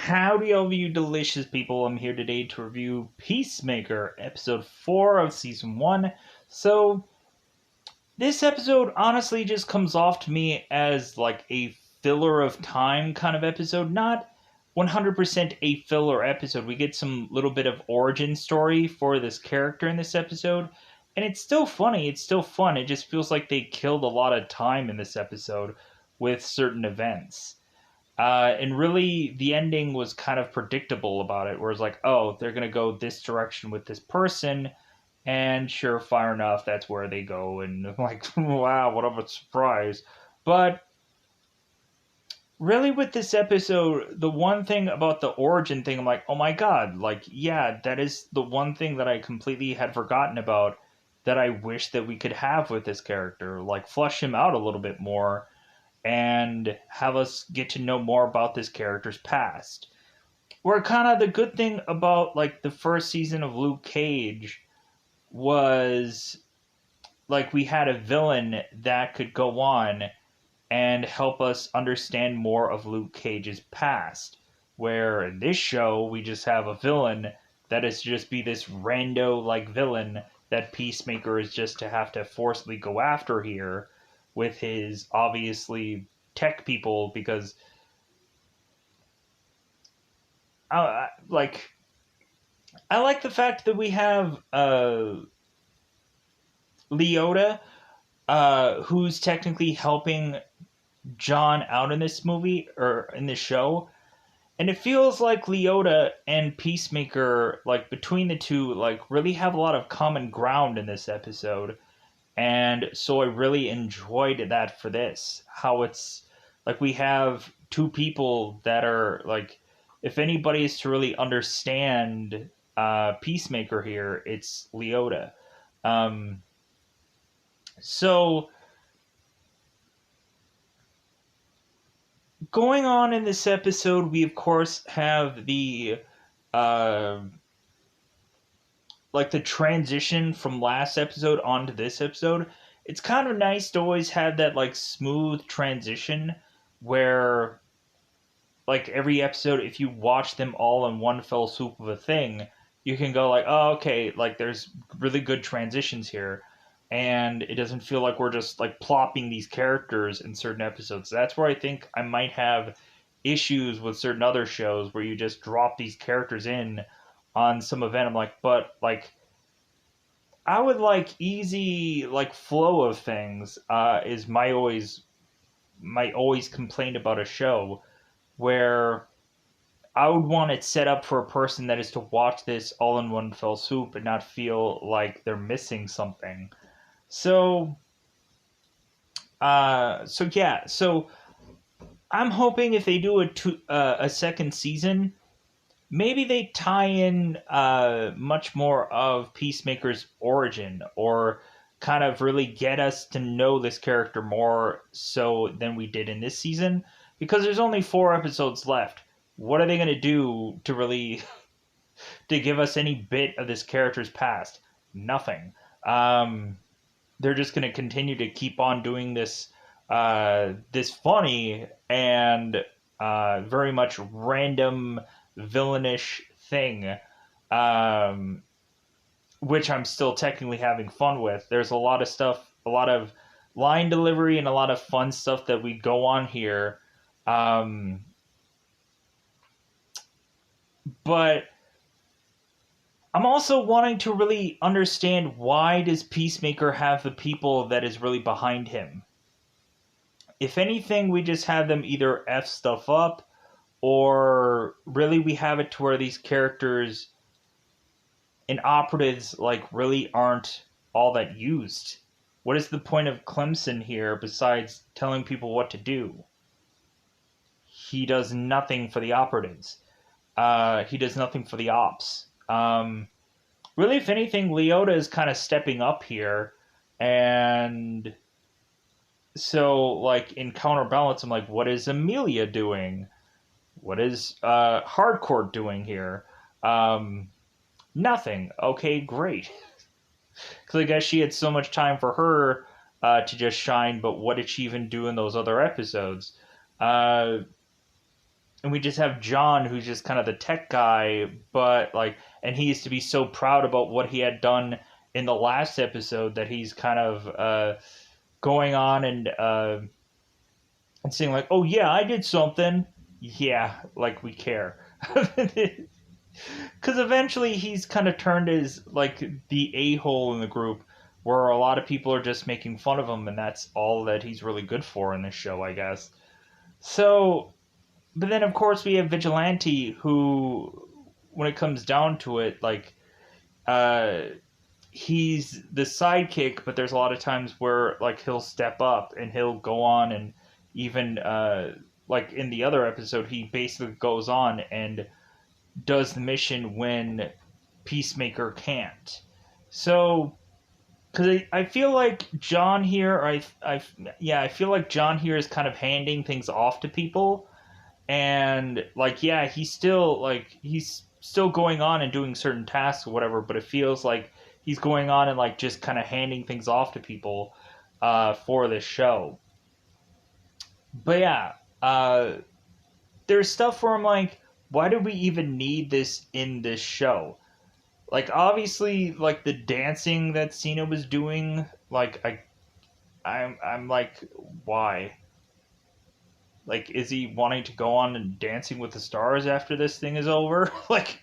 Howdy, all of you delicious people. I'm here today to review Peacemaker, episode 4 of season 1. So, this episode honestly just comes off to me as like a filler of time kind of episode. Not 100% a filler episode. We get some little bit of origin story for this character in this episode. And it's still funny, it's still fun. It just feels like they killed a lot of time in this episode with certain events. And really, the ending was kind of predictable about it, where it's like, oh, they're going to go this direction with this person, and surefire enough, that's where they go. And I'm like, wow, what a surprise. But really, with this episode, the one thing about the origin thing, I'm like, oh my god, like, yeah, that is the one thing that I completely had forgotten about that I wish that we could have with this character. Like, flush him out a little bit more and have us get to know more about this character's past. Where kind of the good thing about like the first season of Luke Cage was like we had a villain that could go on and help us understand more of Luke Cage's past. Where in this show we just have a villain that is just be this rando like villain that Peacemaker is just to have to forcibly go after here with his obviously tech people because like I like the fact that we have Leota who's technically helping John out in this movie or in this show. And it feels like Leota and Peacemaker, like between the two, like really have a lot of common ground in this episode. And so I really enjoyed that for this. How it's like we have two people that are like, if anybody is to really understand Peacemaker here, it's Leota. Um, so going on in this episode, we of course have the uh, like the transition from last episode onto this episode. It's kind of nice to always have that like smooth transition where like every episode, if you watch them all in one fell swoop of a thing, you can go like, oh, okay, like there's really good transitions here, and it doesn't feel like we're just like plopping these characters in certain episodes. That's where I think I might have issues with certain other shows where you just drop these characters in on some event. I'm like, but like I would like easy like flow of things. Is my always complaint about a show where I would want it set up for a person that is to watch this all in one fell swoop and not feel like they're missing something. So, so I'm hoping if they do a second season, maybe they tie in much more of Peacemaker's origin, or kind of really get us to know this character more so than we did in this season, because there's only 4 episodes left. What are they going to do to really to give us any bit of this character's past? Nothing. They're just going to continue to keep on doing this funny and very much random villainish thing, um, which I'm still technically having fun with. There's a lot of stuff, a lot of line delivery, and a lot of fun stuff that we go on here. But I'm also wanting to really understand, why does Peacemaker have the people that is really behind him? If anything, we just have them either F stuff up, or really we have it to where these characters and operatives like really aren't all that used. What is the point of Clemson here besides telling people what to do? He does nothing for the operatives. He does nothing for the ops. Really, if anything, Leota is kind of stepping up here, and so like in counterbalance, I'm like, what is Amelia doing? What is Hardcore doing here? Nothing. Okay, great. Because I guess she had so much time for her to just shine, but what did she even do in those other episodes? Uh, and we just have John, who's just kind of the tech guy, but like, and he used to be so proud about what he had done in the last episode that he's kind of going on and saying like, "Oh yeah, I did something." Yeah, like we care. Because eventually he's kind of turned as like the a-hole in the group, where a lot of people are just making fun of him, and that's all that he's really good for in this show, I guess. So, but then of course we have Vigilante, who, when it comes down to it, like, uh, he's the sidekick, but there's a lot of times where like he'll step up and he'll go on and even like in the other episode, he basically goes on and does the mission when Peacemaker can't. So, because I feel like John here, I feel like John here is kind of handing things off to people, and like, yeah, he's still going on and doing certain tasks or whatever, but it feels like he's going on and like just kind of handing things off to people for this show. But yeah, there's stuff where I'm like, why do we even need this in this show? Like, obviously, like the dancing that Cena was doing, like I'm like, why? Like, is he wanting to go on and Dancing with the Stars after this thing is over? Like,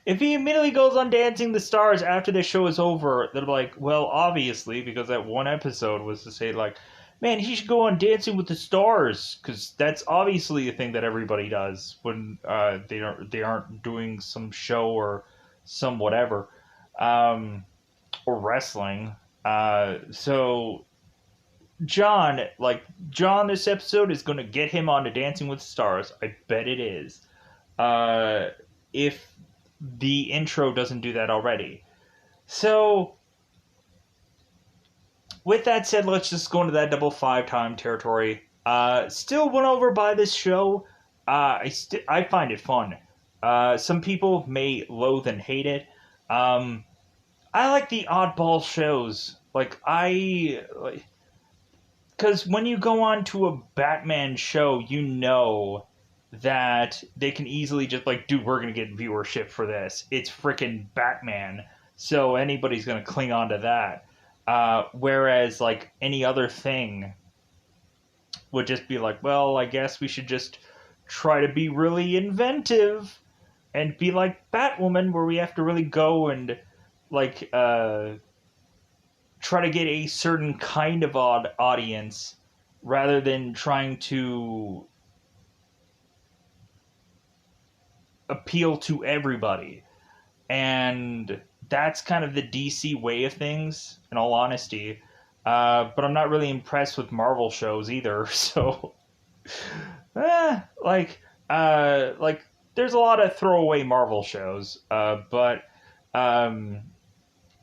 if he immediately goes on Dancing the Stars after this show is over, they're like, well, obviously, because that one episode was to say, like, man, he should go on Dancing with the Stars, because that's obviously a thing that everybody does when they aren't doing some show or some whatever, or wrestling. So John, this episode is going to get him onto Dancing with the Stars. I bet it is. If the intro doesn't do that already. So, with that said, let's just go into that double five time territory. Still won over by this show. I find it fun. Some people may loathe and hate it. I like the oddball shows. Because when you go on to a Batman show, you know that they can easily just like, dude, we're gonna get viewership for this. It's freaking Batman, so anybody's gonna cling on to that. Whereas like any other thing would just be like, well, I guess we should just try to be really inventive and be like Batwoman, where we have to really go and like try to get a certain kind of odd audience rather than trying to appeal to everybody. And that's kind of the DC way of things, in all honesty. But I'm not really impressed with Marvel shows either. So, like there's a lot of throwaway Marvel shows. But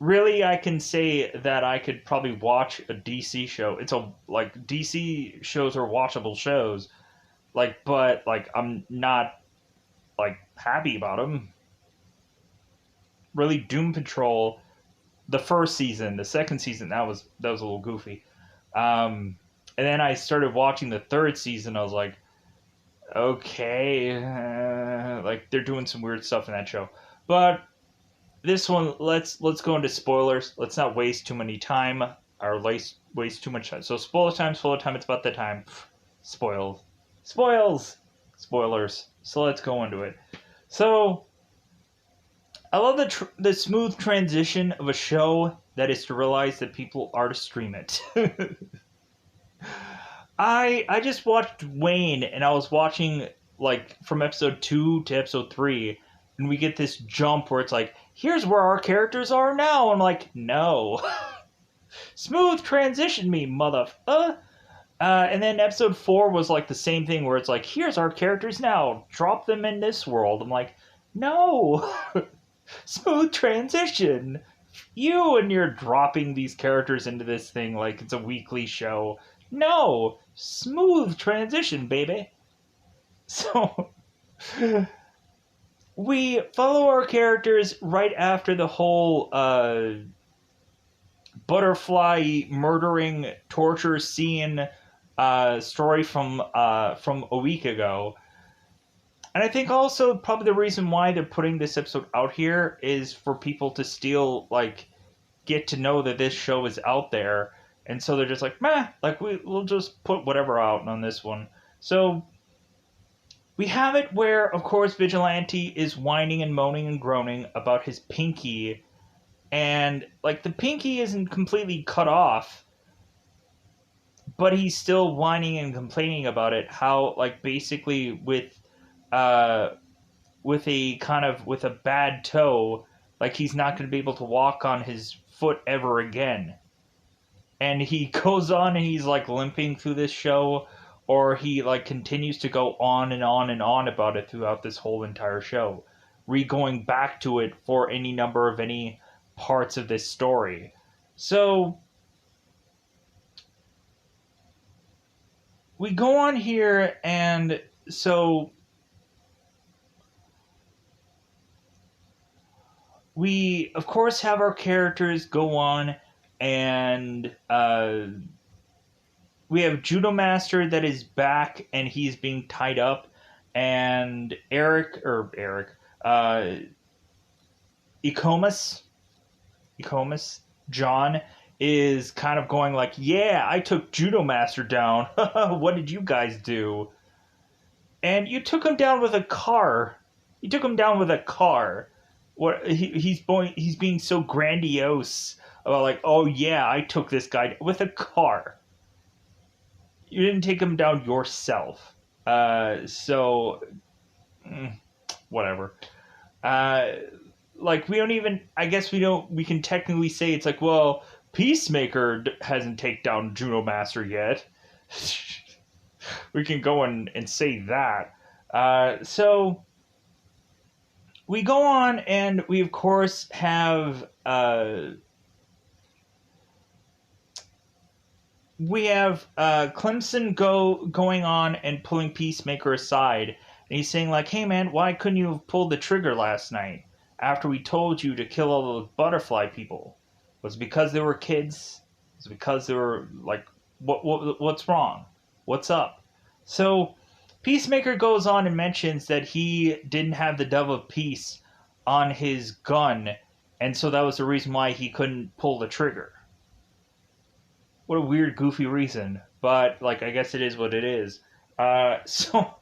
really, I can say that I could probably watch a DC show. DC shows are watchable shows. But I'm not like happy about them. Really, Doom Patrol, the first season, the second season, that was a little goofy. And then I started watching the third season. I was like, okay, like they're doing some weird stuff in that show. But this one, let's go into spoilers. Let's not waste too many time or waste too much time. So spoiler time. It's about that time. Spoils. Spoilers. So let's go into it. So I love the smooth transition of a show that is to realize that people are to stream it. I just watched Wayne, and I was watching like from episode 2 to episode 3, and we get this jump where it's like, here's where our characters are now. I'm like, no. Smooth transition me, mother. And then episode 4 was like the same thing where it's like, here's our characters now. Drop them in this world. I'm like, no. Smooth transition. You and you're dropping these characters into this thing like it's a weekly show. No. Smooth transition, baby. So we follow our characters right after the whole butterfly murdering torture scene story from a week ago. And I think also probably the reason why they're putting this episode out here is for people to still like get to know that this show is out there, and so they're just like, meh, like we'll just put whatever out on this one. So we have it where, of course, Vigilante is whining and moaning and groaning about his pinky, and like the pinky isn't completely cut off, but he's still whining and complaining about it. How like basically uh with a kind of with a bad toe, like he's not going to be able to walk on his foot ever again. And he goes on and he's like limping through this show, or he like continues to go on and on and on about it throughout this whole entire show, going back to it for any number of any parts of this story. So we go on here, and so we of course have our characters go on, and we have Judo Master that is back and he's being tied up, and Ecomus, John is kind of going like, yeah, I took Judo Master down. What did you guys do? And you took him down with a car. You took him down with a car. What he's being so grandiose about like, oh yeah, I took this guy with a car. You didn't take him down yourself. So whatever. Like we don't even. I guess we don't. We can technically say it's like, well, Peacemaker hasn't taken down Judo Master yet. We can go and say that. So we go on, and we of course have Clemson going on and pulling Peacemaker aside, and he's saying like, "Hey man, why couldn't you have pulled the trigger last night after we told you to kill all those butterfly people? Was it because they were kids? Was it because they were like, what's wrong? What's up?" So Peacemaker goes on and mentions that he didn't have the Dove of Peace on his gun, and so that was the reason why he couldn't pull the trigger. What a weird, goofy reason, but like I guess it is what it is. So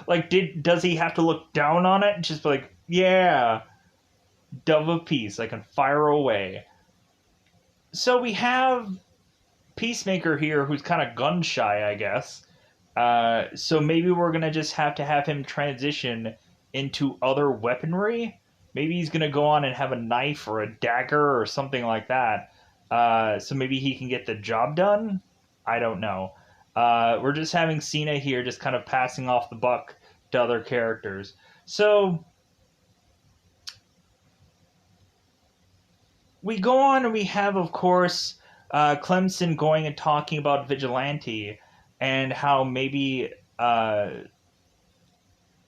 like, does he have to look down on it and just be like, yeah, Dove of Peace, I can fire away? So we have Peacemaker here, who's kind of gun shy, I guess. So maybe we're gonna just have to have him transition into other weaponry. Maybe he's gonna go on and have a knife or a dagger or something like that. So maybe he can get the job done. I don't know. We're just having Cena here, just kind of passing off the buck to other characters. So we go on, and we have, of course, Clemson going and talking about Vigilante and how maybe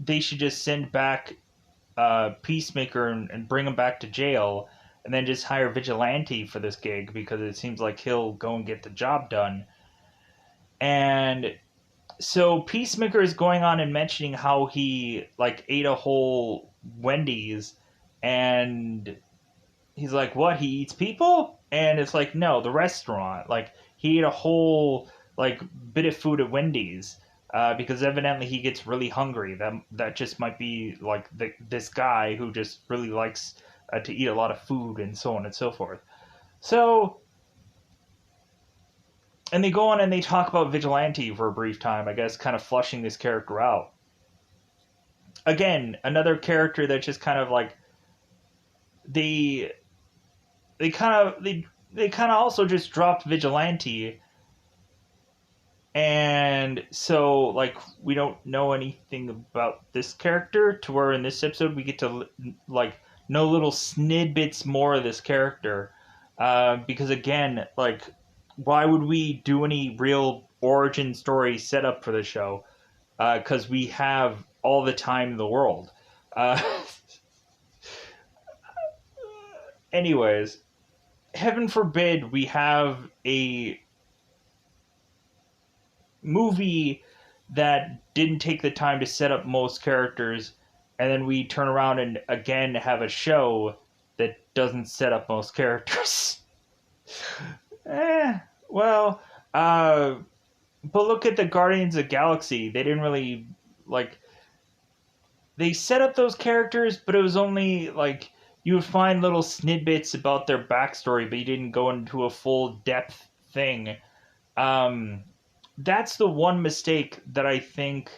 they should just send back Peacemaker and bring him back to jail, and then just hire Vigilante for this gig because it seems like he'll go and get the job done. And so Peacemaker is going on and mentioning how he like ate a whole Wendy's, and he's like, what, he eats people? And it's like, no, the restaurant. Like, he ate a whole like bit of food at Wendy's. Because evidently he gets really hungry. That just might be like this guy who just really likes to eat a lot of food and so on and so forth. So, and they go on and they talk about Vigilante for a brief time, I guess, kind of flushing this character out. Again, another character that just kind of like they kind of also just dropped Vigilante. And so, like, we don't know anything about this character to where in this episode we get to, like, know little snippets more of this character. Because, again, like, why would we do any real origin story set up for the show? Because we have all the time in the world. Anyways, heaven forbid we have a movie that didn't take the time to set up most characters, and then we turn around and again have a show that doesn't set up most characters. eh, well, uh, but look at the Guardians of the Galaxy. They didn't really like. They set up those characters, but it was only like you would find little snippets about their backstory, but you didn't go into a full depth thing. Um, that's the one mistake that I think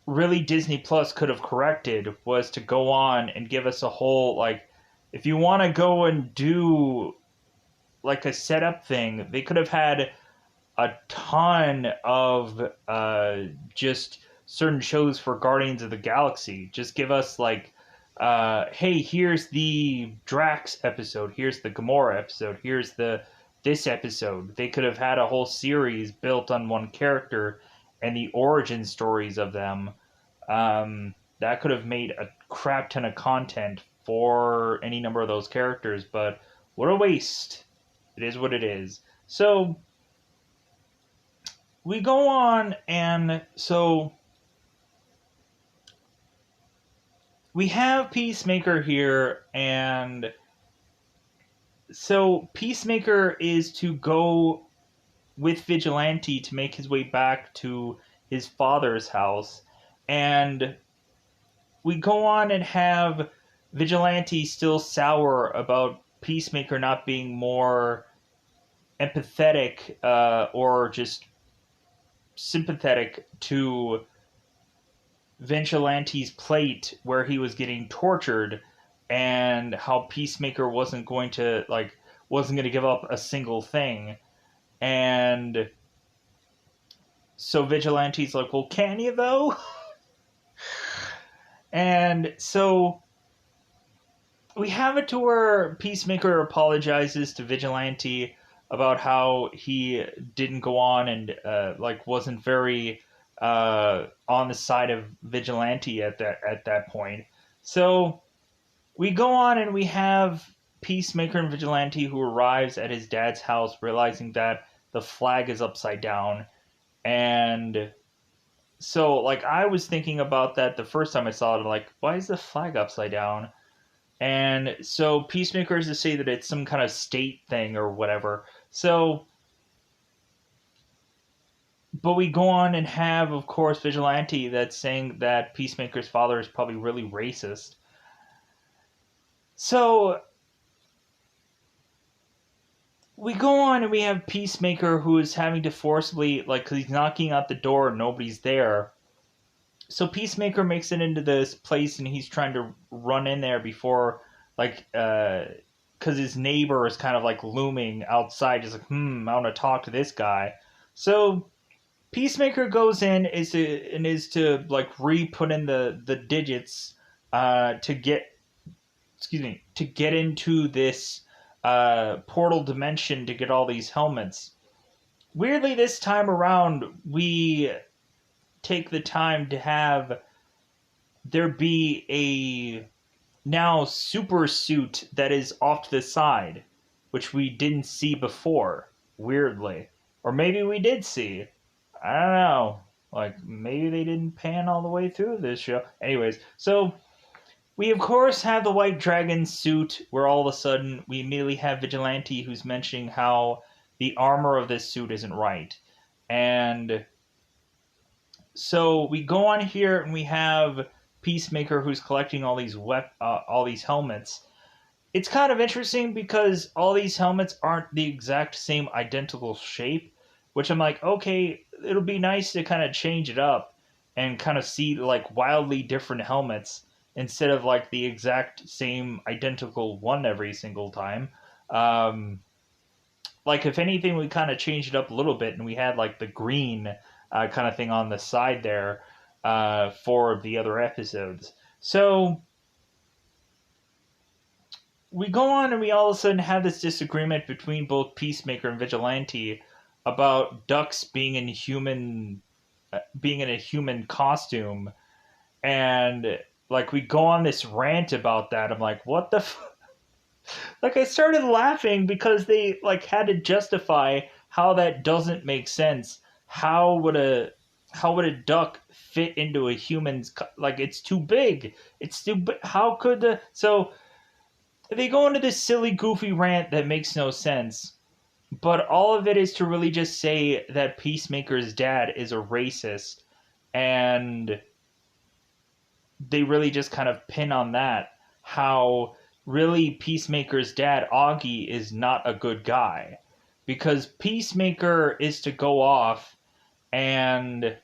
really Disney Plus could have corrected, was to go on and give us a whole, like, if you want to go and do like a setup thing, they could have had a ton of just certain shows for Guardians of the Galaxy. Just give us like, hey, here's the Drax episode, here's the Gamora episode, here's this episode. They could have had a whole series built on one character and the origin stories of them. That could have made a crap ton of content for any number of those characters, but what a waste. It is what it is. So we go on, and so we have Peacemaker here, and so Peacemaker is to go with Vigilante to make his way back to his father's house, and we go on and have Vigilante still sour about Peacemaker not being more empathetic or just sympathetic to Vigilante's plight where he was getting tortured, and how Peacemaker wasn't going to give up a single thing. And so Vigilante's like, well, can you though? And so we have it to where Peacemaker apologizes to Vigilante about how he didn't go on and wasn't very on the side of Vigilante at that point. So we go on and we have Peacemaker and Vigilante, who arrives at his dad's house realizing that the flag is upside down. And so, like, I was thinking about that the first time I saw it. I'm like, why is the flag upside down? And so Peacemaker is to say that it's some kind of state thing or whatever. So, but we go on and have, of course, Vigilante that's saying that Peacemaker's father is probably really racist. So we go on and we have Peacemaker, who is having to forcibly, because he's knocking at the door and nobody's there. So Peacemaker makes it into this place and he's trying to run in there before, because his neighbor is kind of looming outside. He's like, I want to talk to this guy. So Peacemaker goes in is to re-put in the digits to get into this portal dimension to get all these helmets. Weirdly, this time around, we take the time to have there be a now super suit that is off to the side, which we didn't see before, weirdly. Or maybe we did see. I don't know. Maybe they didn't pan all the way through this show. Anyways, so we, of course, have the White Dragon suit, where all of a sudden we immediately have Vigilante, who's mentioning how the armor of this suit isn't right. And so we go on here and we have Peacemaker, who's collecting all these helmets. It's kind of interesting because all these helmets aren't the exact same identical shape, which I'm like, okay, it'll be nice to kind of change it up and kind of see wildly different helmets instead of the exact same identical one every single time. If anything, we kind of changed it up a little bit and we had the green kind of thing on the side there for the other episodes. So we go on and we all of a sudden have this disagreement between both Peacemaker and Vigilante about ducks being in a human costume. And we go on this rant about that. I'm like, what the I started laughing because they had to justify how that doesn't make sense. how would a duck fit into a human's like it's too big. It's too big. How could the so they go into this silly goofy rant that makes no sense. But all of it is to really just say that Peacemaker's dad is a racist, and they really just kind of pin on that. How really Peacemaker's dad, Augie, is not a good guy. Because Peacemaker is to go off and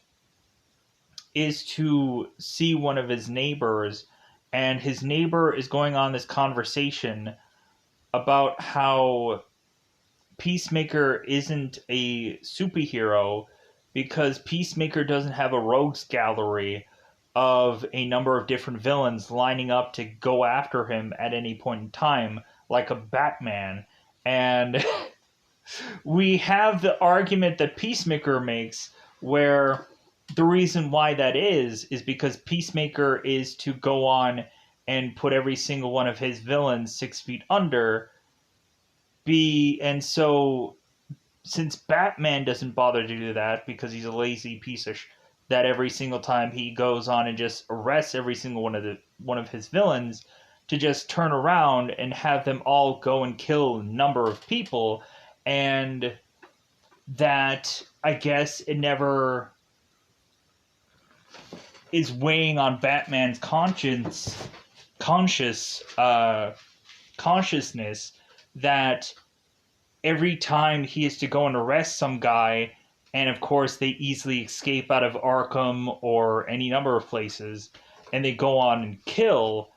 is to see one of his neighbors, and his neighbor is going on this conversation about how Peacemaker isn't a superhero because Peacemaker doesn't have a rogues gallery of a number of different villains lining up to go after him at any point in time, like a Batman. And we have the argument that Peacemaker makes where the reason why that is because Peacemaker is to go on and put every single one of his villains 6 feet under. And so since Batman doesn't bother to do that because he's a lazy piece of that every single time he goes on and just arrests every single one of his villains to just turn around and have them all go and kill a number of people, and that I guess it never is weighing on Batman's consciousness that every time he is to go and arrest some guy, and of course they easily escape out of Arkham or any number of places, and they go on and kill,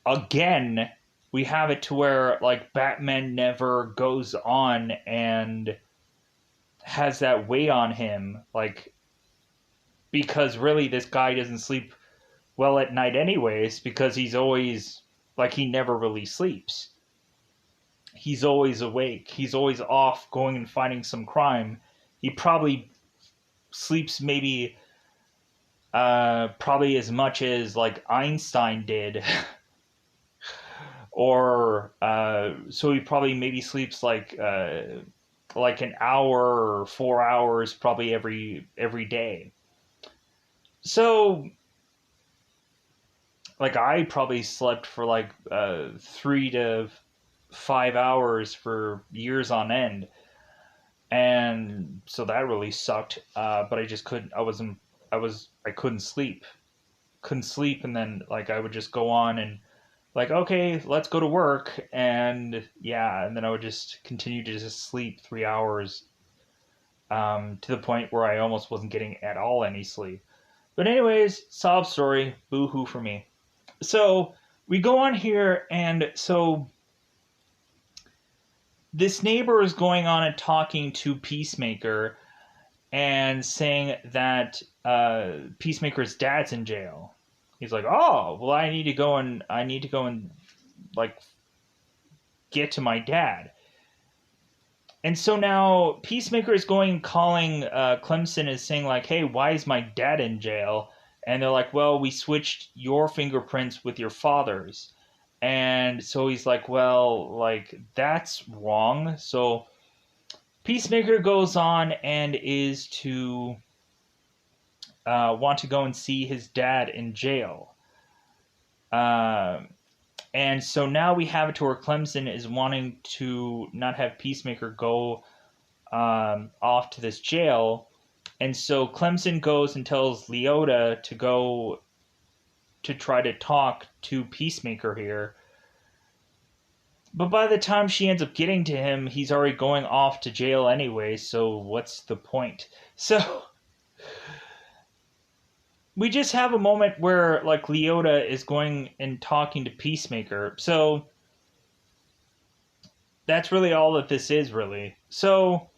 again, we have it to where, like, Batman never goes on and has that weigh on him, like, because really this guy doesn't sleep well at night anyways, because he's always, like, he never really sleeps. He's always awake. He's always off going and fighting some crime. He probably sleeps maybe probably as much as like Einstein did. Or so he probably maybe sleeps like an hour or 4 hours probably every day. So like I probably slept for like 3 to 5 hours for years on end, and so that really sucked. But I just couldn't. I couldn't sleep, and then like I would just go on and like, okay, let's go to work, and yeah, and then I would just continue to just sleep 3 hours, to the point where I almost wasn't getting at all any sleep. But anyways, sob story, boo hoo for me. So we go on here, and so this neighbor is going on and talking to Peacemaker and saying that Peacemaker's dad's in jail. He's like, "Oh, well, I need to go and like get to my dad." And so now Peacemaker is going and calling Clemson and saying like, "Hey, why is my dad in jail?" And they're like, "Well, we switched your fingerprints with your father's." And so he's like, "Well, like that's wrong." So Peacemaker goes on and is to want to go and see his dad in jail. And so now we have it to where Clemson is wanting to not have Peacemaker go off to this jail. And so Clemson goes and tells Leota to go to try to talk to Peacemaker here. But by the time she ends up getting to him, he's already going off to jail anyway, so what's the point? So we just have a moment where like Leota is going and talking to Peacemaker. So that's really all that this is, really. So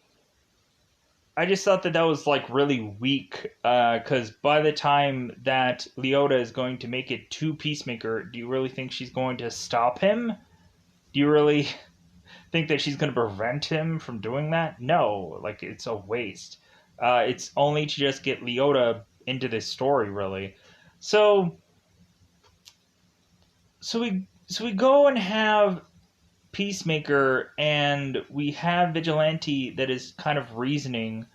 I just thought that that was like really weak, because by the time that Leota is going to make it to Peacemaker, do you really think she's going to stop him? Do you really think that she's going to prevent him from doing that? No, like it's a waste. It's only to just get Leota into this story, really. So we go and have Peacemaker, and we have Vigilante that is kind of reasoning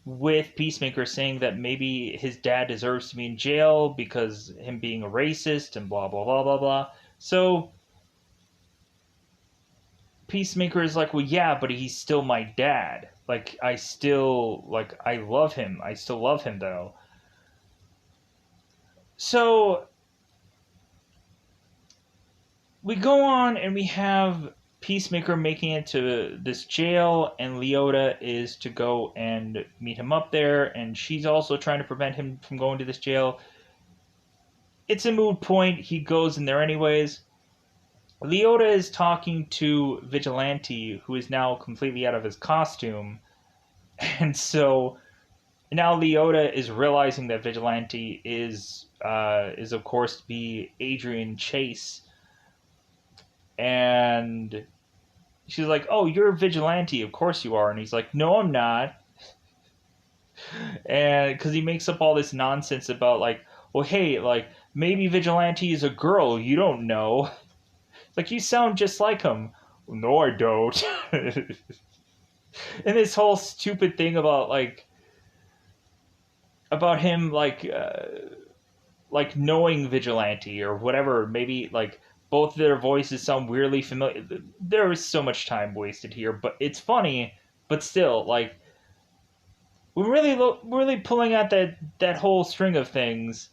with Peacemaker saying that maybe his dad deserves to be in jail because him being a racist and blah blah blah blah blah. So Peacemaker is like, well, yeah, but he's still my dad. Like, I love him. I still love him though. So we go on and we have Peacemaker making it to this jail, and Leota is to go and meet him up there, and she's also trying to prevent him from going to this jail. It's a moot point. He goes in there anyways. Leota is talking to Vigilante, who is now completely out of his costume, and so now Leota is realizing that Vigilante is of course to be Adrian Chase, and she's like, "Oh, you're a vigilante, of course you are," and he's like, "No, I'm not," and because he makes up all this nonsense about like, "Well, hey, like maybe Vigilante is a girl, you don't know." Like, you sound just like him. No, I don't. And this whole stupid thing about him like knowing Vigilante or whatever. Maybe like both of their voices sound weirdly familiar. There is so much time wasted here, but it's funny. But still, like we're really pulling out that whole string of things.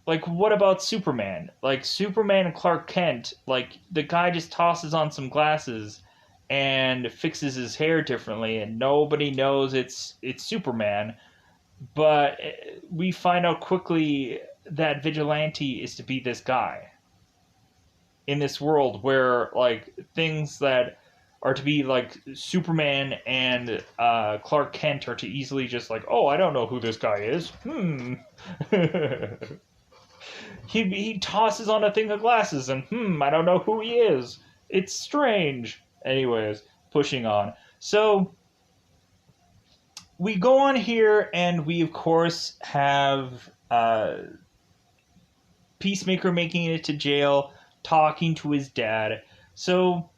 Like, what about Superman? Like, Superman and Clark Kent, like, the guy just tosses on some glasses and fixes his hair differently, and nobody knows it's Superman. But we find out quickly that Vigilante is to be this guy in this world where, like, things that are to be like Superman and Clark Kent are to easily just like, oh, I don't know who this guy is. He tosses on a thing of glasses and I don't know who he is. It's strange. Anyways, pushing on. So we go on here and we of course have Peacemaker making it to jail, talking to his dad. So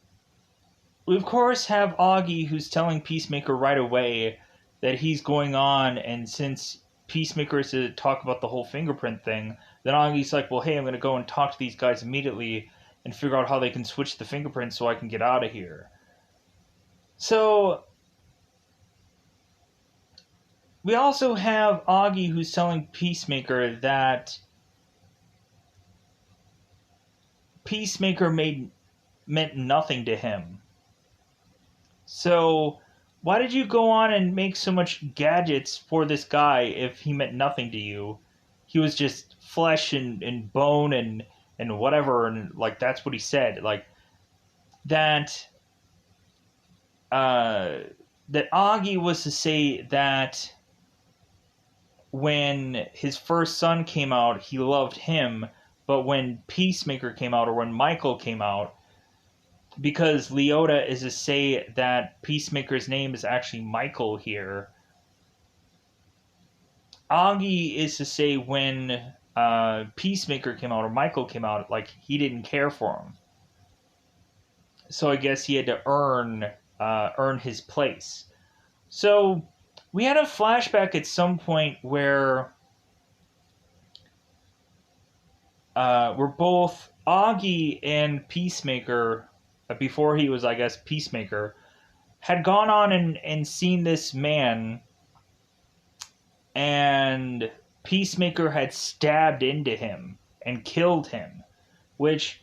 we of course have Augie who's telling Peacemaker right away that he's going on, and since Peacemaker is to talk about the whole fingerprint thing, then Augie's like, well, hey, I'm going to go and talk to these guys immediately and figure out how they can switch the fingerprints so I can get out of here. So we also have Augie who's telling Peacemaker that Peacemaker meant nothing to him. So why did you go on and make so much gadgets for this guy if he meant nothing to you? He was just flesh and bone and whatever, and like that's what he said. Like that that Augie was to say that when his first son came out, he loved him, but when Peacemaker came out or when Michael came out, because Leota is to say that Peacemaker's name is actually Michael here, Augie is to say when Peacemaker came out or Michael came out, like he didn't care for him. So I guess he had to earn his place. So we had a flashback at some point where we're both Augie and Peacemaker, before he was, I guess, Peacemaker, had gone on and seen this man, and Peacemaker had stabbed into him and killed him, which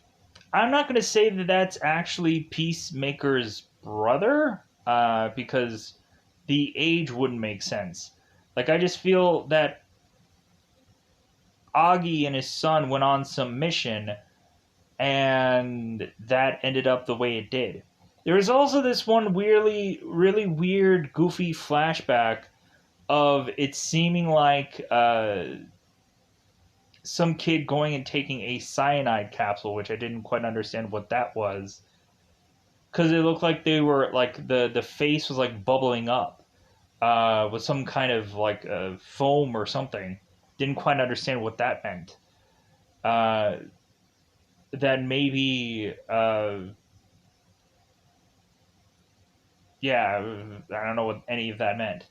I'm not going to say that that's actually Peacemaker's brother, because the age wouldn't make sense. Like, I just feel that Augie and his son went on some mission, and that ended up the way it did. There is also this one really weird, goofy flashback of it seeming like some kid going and taking a cyanide capsule, which I didn't quite understand what that was, because it looked like they were like the face was like bubbling up with some kind of like foam or something. Didn't quite understand what that meant. That maybe yeah, I don't know what any of that meant.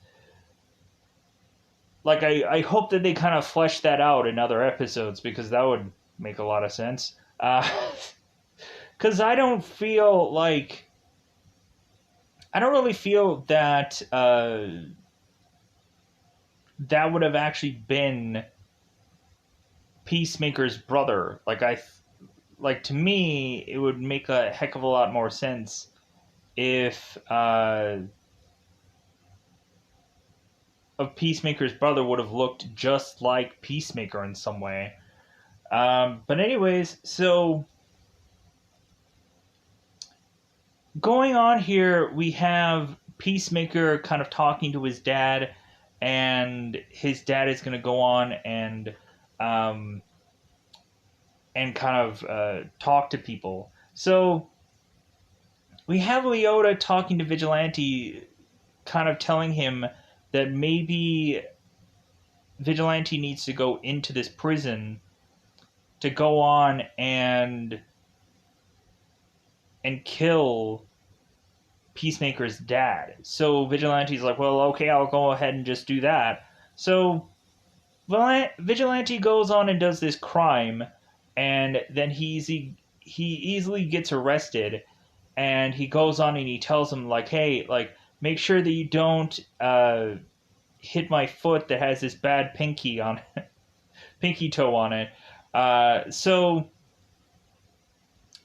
like I hope that they kind of flesh that out in other episodes, because that would make a lot of sense. Because I don't really feel that that would have actually been Peacemaker's brother. Like, to me, it would make a heck of a lot more sense if of Peacemaker's brother would have looked just like Peacemaker in some way. But anyways, so going on here, we have Peacemaker kind of talking to his dad, and his dad is going to go on um, and kind of talk to people. So we have Leota talking to Vigilante, kind of telling him that maybe Vigilante needs to go into this prison to go on and kill Peacemaker's dad. So Vigilante's like, well, okay, I'll go ahead and just do that. So Vigilante goes on and does this crime, and then he easily gets arrested, and he goes on and he tells him, like, hey, like, make sure that you don't hit my foot that has this bad pinky toe on it. So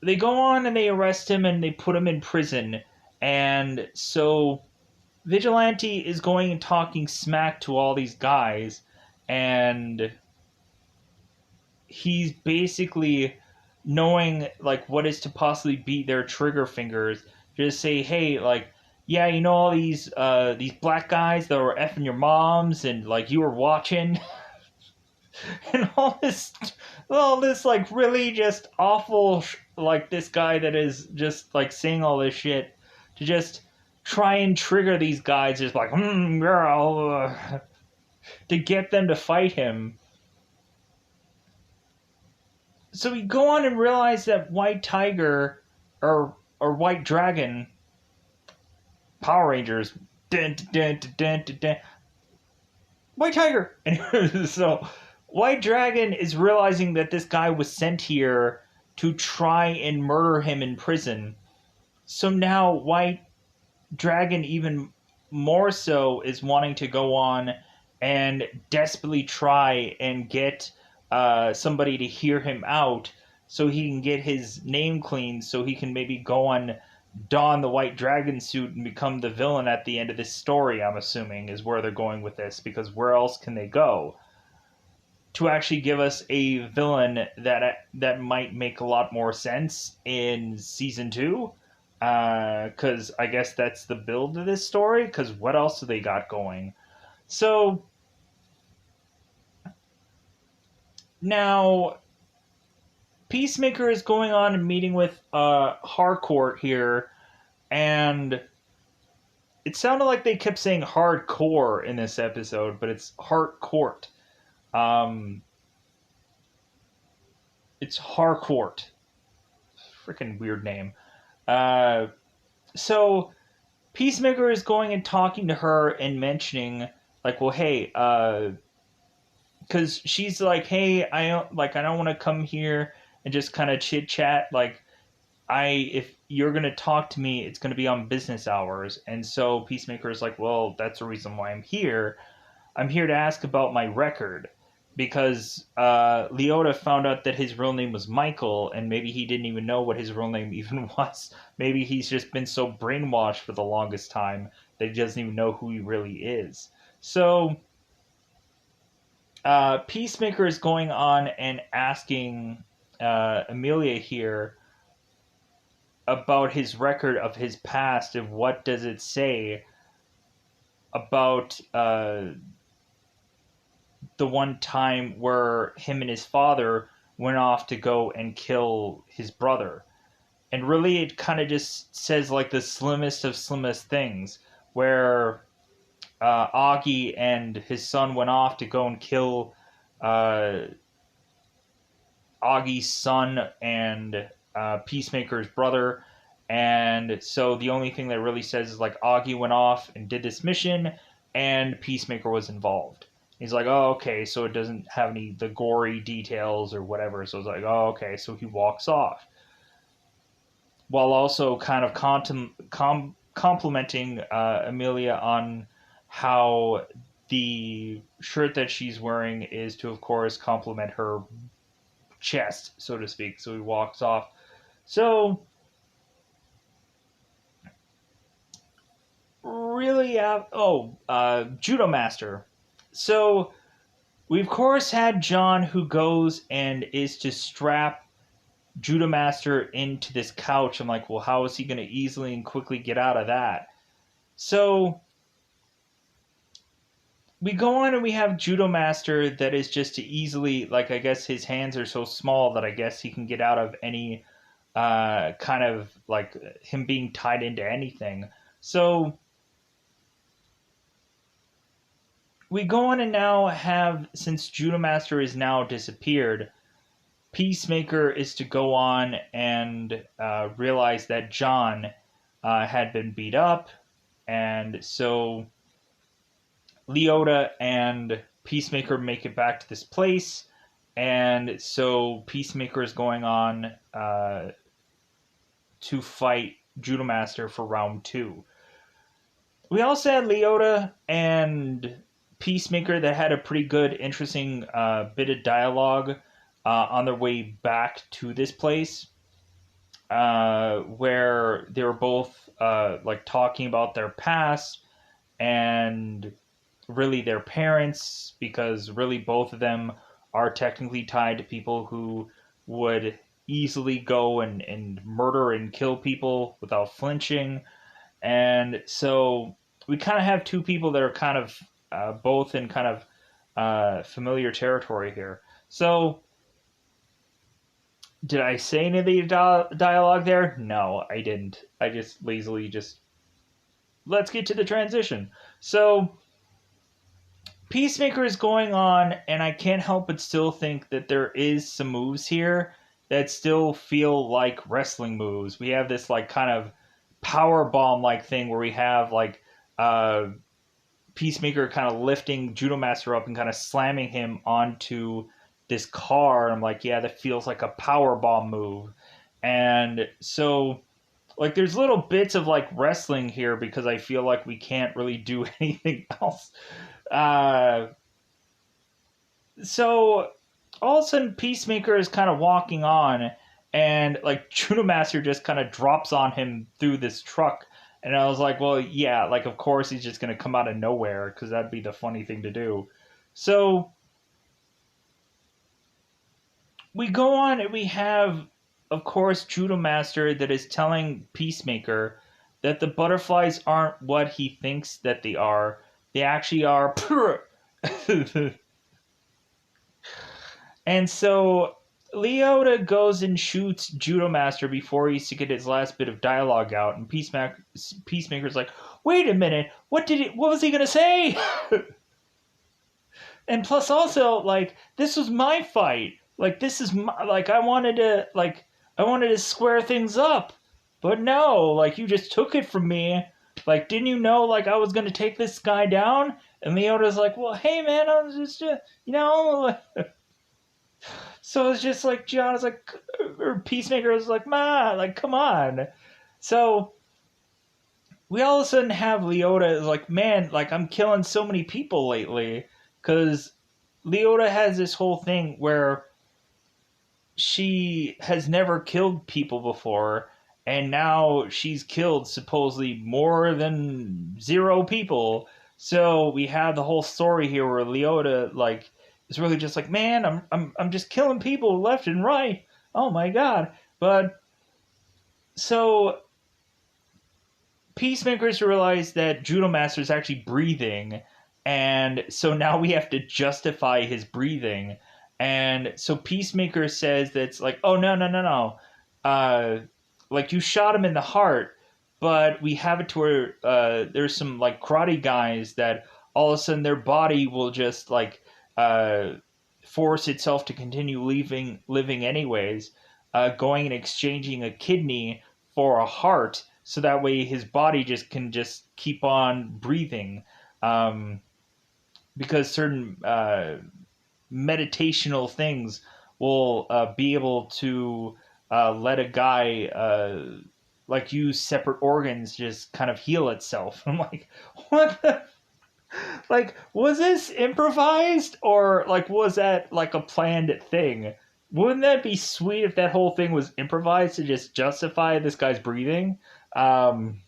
they go on and they arrest him and they put him in prison. And so Vigilante is going and talking smack to all these guys, and he's basically knowing like what is to possibly be their trigger fingers. Just say, hey, like, yeah, you know, all these black guys that were effing your moms, and like you were watching, and all this like really just awful, like this guy that is just like saying all this shit to just try and trigger these guys, just like, girl, to get them to fight him. So we go on and realize that White Tiger or White Dragon, Power Rangers, dun, dun, dun, dun, dun, dun, White Tiger. So White Dragon is realizing that this guy was sent here to try and murder him in prison. So now White Dragon, even more so, is wanting to go on and desperately try and get somebody to hear him out so he can get his name clean, so he can maybe go on, don the White Dragon suit and become the villain at the end of this story. I'm assuming is where they're going with this, because where else can they go to actually give us a villain that might make a lot more sense in season 2? Because I guess that's the build of this story, because what else do they got going? So now Peacemaker is going on and meeting with Harcourt here, and it sounded like they kept saying hardcore in this episode, but it's Harcourt. It's Harcourt. Freaking weird name. So Peacemaker is going and talking to her and mentioning, like, well, hey, because she's like, hey, I don't want to come here and just kind of chit chat. Like, if you're gonna talk to me, it's gonna be on business hours. And so Peacemaker is like, well, that's the reason why I'm here. I'm here to ask about my record, because Leota found out that his real name was Michael, and maybe he didn't even know what his real name even was. Maybe he's just been so brainwashed for the longest time that he doesn't even know who he really is. So Peacemaker is going on and asking Amelia here about his record of his past, and what does it say about the one time where him and his father went off to go and kill his brother. And really it kind of just says like the slimmest of slimmest things, where Augie and his son went off to go and kill Augie's son and Peacemaker's brother. And so the only thing that really says is like Augie went off and did this mission, and Peacemaker was involved. He's like, oh, okay, so it doesn't have any the gory details or whatever. So it's like, oh, okay, so he walks off, while also kind of complimenting Amelia on how the shirt that she's wearing is to, of course, complement her chest, so to speak. So he walks off. So really, Judo Master. So we of course had John, who goes and is to strap Judo Master into this couch. I'm like, well, how is he going to easily and quickly get out of that? So we go on and we have Judo Master that is just to easily, like, I guess his hands are so small that I guess he can get out of any kind of like him being tied into anything. So we go on and now have, since Judo Master is now disappeared, Peacemaker is to go on and realize that John had been beat up, and so Leota and Peacemaker make it back to this place, and so Peacemaker is going on to fight Judo Master for round 2. We also had Leota and Peacemaker that had a pretty good, interesting bit of dialogue on their way back to this place, where they were both like talking about their past and really their parents, because really both of them are technically tied to people who would easily go and murder and kill people without flinching. And so we kind of have two people that are kind of both in kind of familiar territory here. So did I say any of the dialogue there? No, I didn't. I just lazily just, let's get to the transition. So Peacemaker is going on, and I can't help but still think that there is some moves here that still feel like wrestling moves. We have this like kind of power bomb like thing where we have like Peacemaker kind of lifting Judo Master up and kind of slamming him onto this car. I'm like, yeah, that feels like a power bomb move. And so like there's little bits of like wrestling here because I feel like we can't really do anything else. Uh, so all of a sudden Peacemaker is kind of walking on, and like Judo Master just kind of drops on him through this truck. And I was like, well, yeah, like of course he's just going to come out of nowhere because that'd be the funny thing to do. So we go on and we have, of course, Judo Master that is telling Peacemaker that the butterflies aren't what he thinks that they are. They actually are. And so Leota goes and shoots Judo Master before he's to get his last bit of dialogue out, and Peacemaker's like, "Wait a minute, what was he gonna say?" And plus, also, like, this was my fight. Like, this is my, like, I wanted to square things up, but no, like, you just took it from me. Like, didn't you know, like, I was gonna take this guy down? And Leota's like, well, hey, man, I was just, you know. So it's just like John is like, or Peacemaker is like, ma, like, come on. So we all of a sudden have Leota is like, man, like, I'm killing so many people lately. Because Leota has this whole thing where she has never killed people before, and now she's killed supposedly more than 0 people. So we have the whole story here where Leota, like, is really just like, man, I'm just killing people left and right. Oh my god. But so Peacemaker's realized that Judo Master is actually breathing, and so now we have to justify his breathing. And so Peacemaker says that's like, oh no, like you shot him in the heart, but we have it to where there's some like karate guys that all of a sudden their body will just like force itself to continue living anyways, going and exchanging a kidney for a heart, so that way his body just can just keep on breathing. because certain meditational things will be able to let a guy like use separate organs just kind of heal itself. I'm like, what the like, was this improvised or like was that like a planned thing? Wouldn't that be sweet if that whole thing was improvised to just justify this guy's breathing? Um,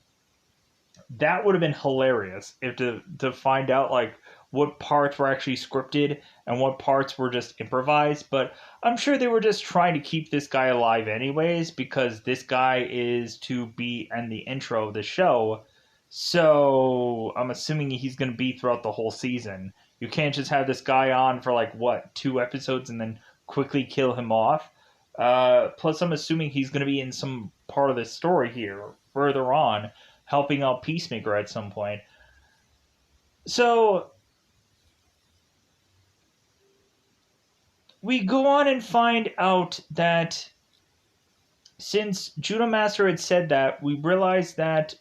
that would have been hilarious if to find out like what parts were actually scripted and what parts were just improvised. But I'm sure they were just trying to keep this guy alive anyways because this guy is to be in the intro of the show. So I'm assuming he's going to be throughout the whole season. You can't just have this guy on for like what 2 episodes and then quickly kill him off. Plus, I'm assuming he's going to be in some part of the story here further on, helping out Peacemaker at some point. So we go on and find out that since Judo Master had said that, we realized that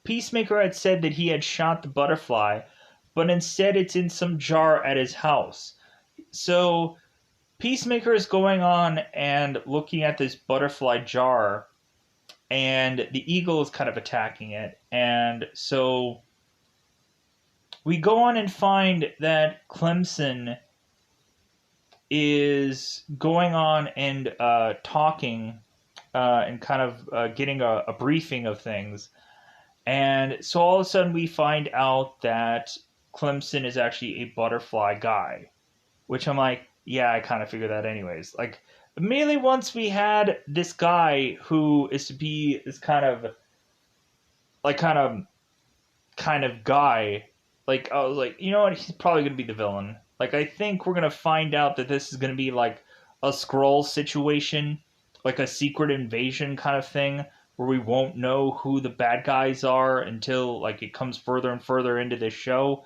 Peacemaker had said that he had shot the butterfly, but instead it's in some jar at his house. So Peacemaker is going on and looking at this butterfly jar, and the eagle is kind of attacking it. And so we go on and find that Clemson is going on and talking and kind of getting a briefing of things. And so all of a sudden we find out that Clemson is actually a butterfly guy, which I'm like, yeah, I kind of figured that anyways. Like, immediately once we had this guy who is to be this kind of guy, like I was like, you know what, he's probably gonna be the villain. Like, I think we're gonna find out that this is gonna be like a scroll situation, like a secret invasion kind of thing, where we won't know who the bad guys are until like it comes further and further into this show.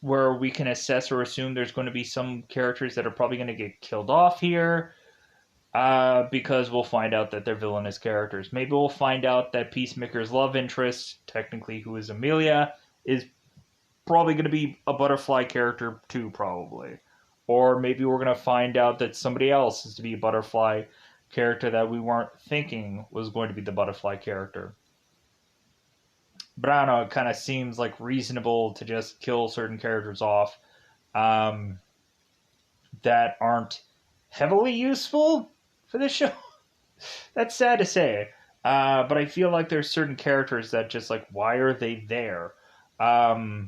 Where we can assess or assume there's going to be some characters that are probably going to get killed off here. Because we'll find out that they're villainous characters. Maybe we'll find out that Peacemaker's love interest, technically who is Amelia, is probably going to be a butterfly character too, probably. Or maybe we're going to find out that somebody else is to be a butterfly character that we weren't thinking was going to be the butterfly character. But I don't know, it kind of seems like reasonable to just kill certain characters off that aren't heavily useful for this show. That's sad to say. But I feel like there's certain characters that just like, why are they there? But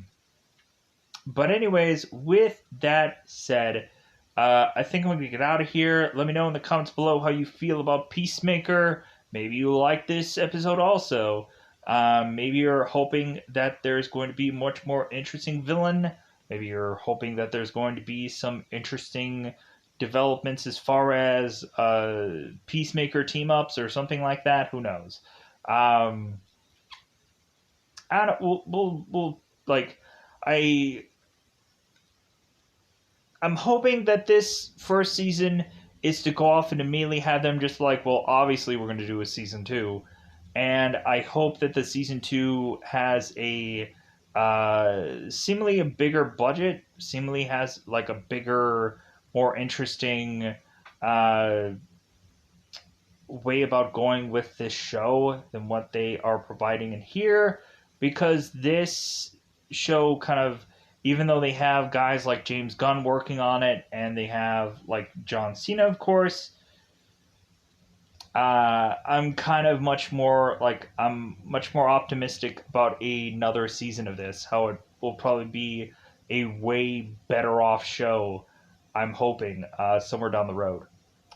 anyways, with that said, I think I'm going to get out of here. Let me know in the comments below how you feel about Peacemaker. Maybe you like this episode also. Maybe you're hoping that there's going to be a much more interesting villain. Maybe you're hoping that there's going to be some interesting developments as far as Peacemaker team-ups or something like that. Who knows? I don't. We'll like. I'm hoping that this first season is to go off and immediately have them just like, well, obviously we're going to do a season 2. And I hope that the season 2 has a seemingly a bigger budget, seemingly has like a bigger, more interesting way about going with this show than what they are providing in here. Because this show kind of, even though they have guys like James Gunn working on it, and they have like John Cena, of course, I'm much more optimistic about another season of this. How it will probably be a way better off show. I'm hoping somewhere down the road.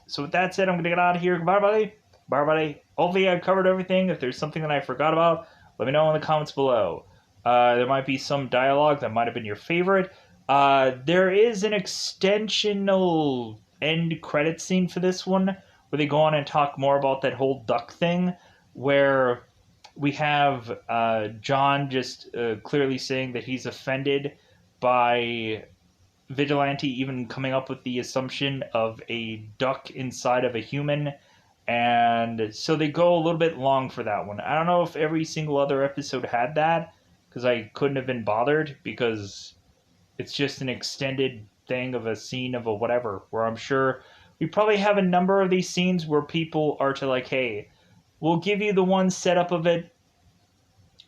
So with that said, I'm gonna get out of here. Goodbye, everybody. Bye, everybody. Hopefully, I covered everything. If there's something that I forgot about, let me know in the comments below. There might be some dialogue that might have been your favorite. There is an extensional end credit scene for this one, where they go on and talk more about that whole duck thing, where we have John just clearly saying that he's offended by Vigilante even coming up with the assumption of a duck inside of a human. And so they go a little bit long for that one. I don't know if every single other episode had that, because I couldn't have been bothered, because it's just an extended thing of a scene of a whatever, where I'm sure we probably have a number of these scenes where people are to like, hey, we'll give you the one setup of it.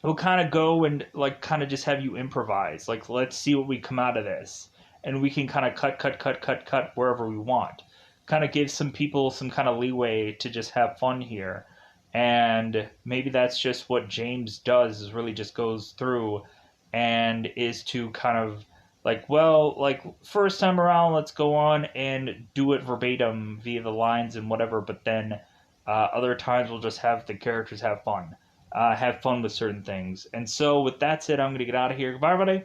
We'll kind of go and like kind of just have you improvise. Like, let's see what we come out of this. And we can kind of cut wherever we want. Kind of give some people some kind of leeway to just have fun here. And maybe that's just what James does, is really just goes through and is to kind of like, well, like first time around, let's go on and do it verbatim via the lines and whatever. But then other times we'll just have the characters have fun with certain things. And so with that said, I'm going to get out of here. Bye, everybody.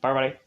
Bye, everybody.